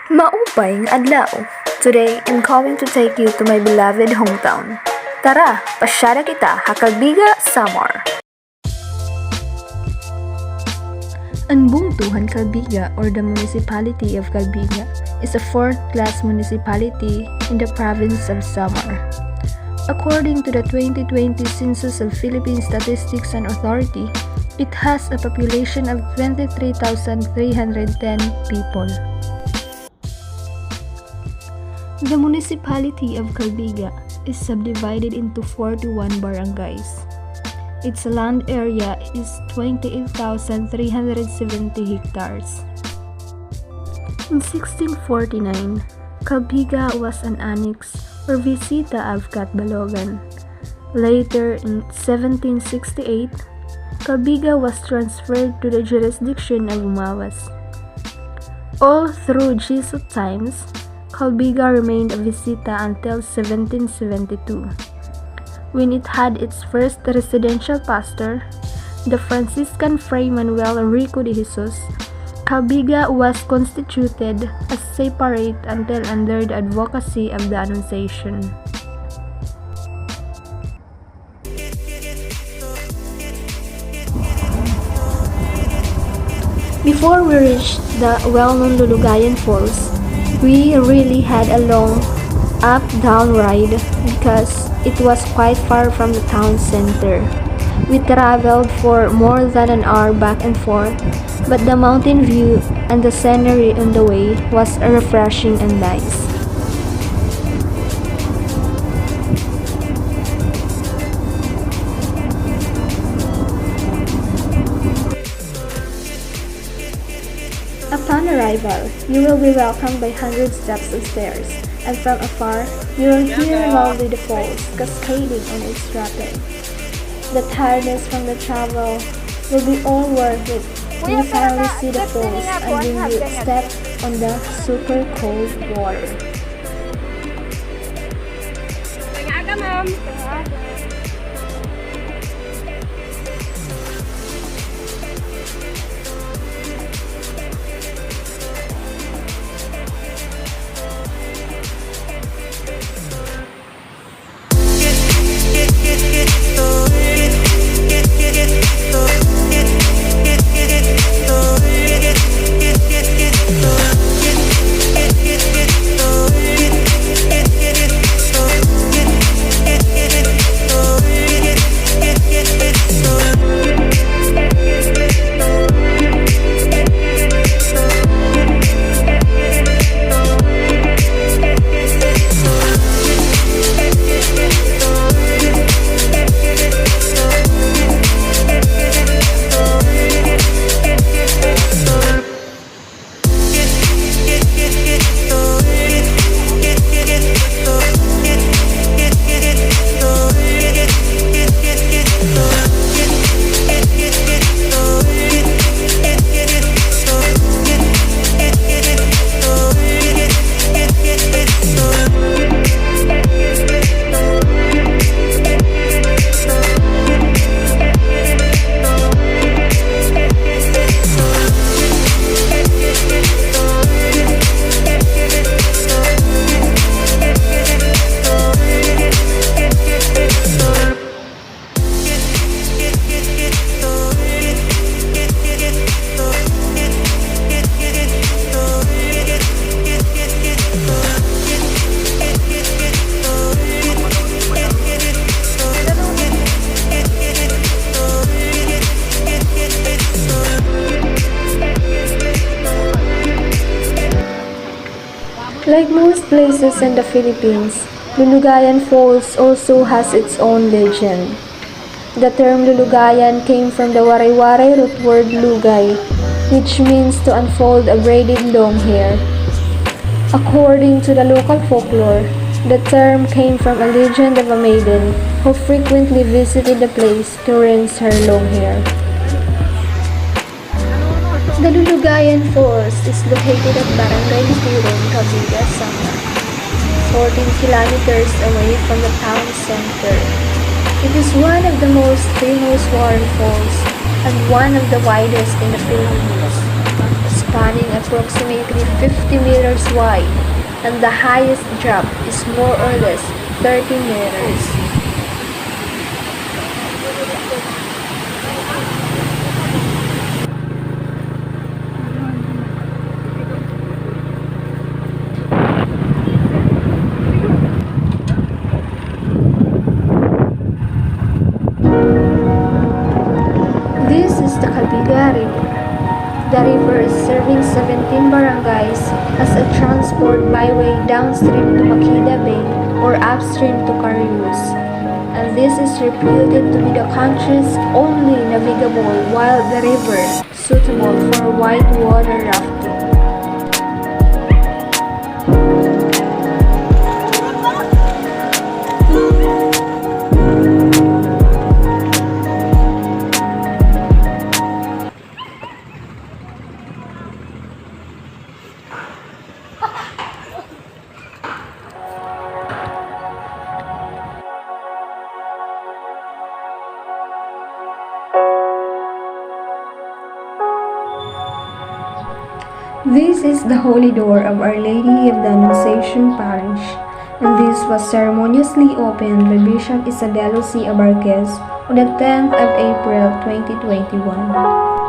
Maupay nga adlaw. Today, I'm going to take you to my beloved hometown. Tara, pasyara kita, Calbiga, Samar. Ang Bungtuhan, Calbiga, or the municipality of Calbiga, is a fourth-class municipality in the province of Samar. According to the 2020 Census of Philippine Statistics and Authority, it has a population of 23,310 people. The municipality of Calbiga is subdivided into 41 barangays. Its land area is 28,370 hectares. In 1649, Calbiga was an annex or visita of Catbalogan. Later, in 1768, Calbiga was transferred to the jurisdiction of Umawas. All through Jesuit times, Calbiga remained a visita until 1772, when it had its first residential pastor, the Franciscan Fray Manuel Rico de Jesus. Calbiga was constituted as separate until under the advocacy of the Annunciation. Before we reached the well-known Lulugayan Falls, we really had a long up-down ride because it was quite far from the town center. We traveled for more than an hour back and forth, but the mountain view and the scenery on the way was refreshing and nice. Upon arrival, you will be welcomed by 100 steps of stairs, and from afar, you will hear loudly the falls cascading on its rapid. The tiredness from the travel will be all worth it when you finally see the falls and when you step on the super cold water. Like most places in the Philippines, Lulugayan Falls also has its own legend. The term Lulugayan came from the Waray-Waray root word lugay, which means to unfold a braided long hair. According to the local folklore, the term came from a legend of a maiden who frequently visited the place to rinse her long hair. The Lulugayan Falls is located at Barangay Litiron, Calbiga, Samar, 14 kilometers away from the town center. It is one of the most famous waterfalls and one of the widest in the Philippines. spanning approximately 50 meters wide, and the highest drop is more or less 30 meters. This is the Calbiga River. The river is serving 17 barangays as a transport byway downstream to Makida Bay or upstream to Carius. And this is reputed to be the country's only navigable wild river suitable for whitewater rafting. This is the holy door of Our Lady of the Annunciation Parish, and this was ceremoniously opened by Bishop Isabelo C. Abarquez on the 10th of April 2021.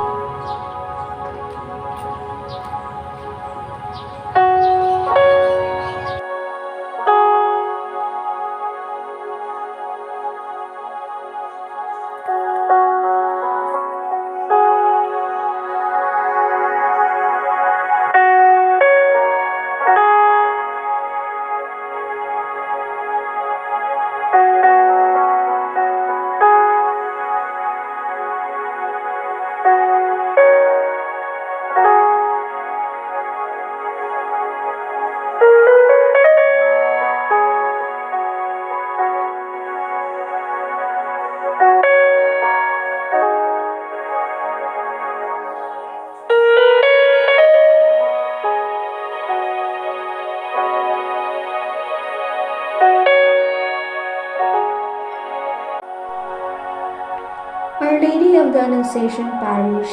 Our Lady of the Annunciation Parish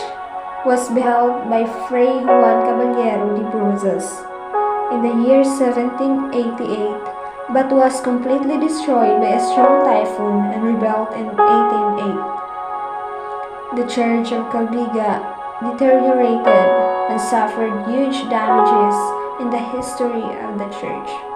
was beheld by Fray Juan Caballero de Brozas in the year 1788, but was completely destroyed by a strong typhoon and rebuilt in 1808. The Church of Calbiga deteriorated and suffered huge damages in the history of the church.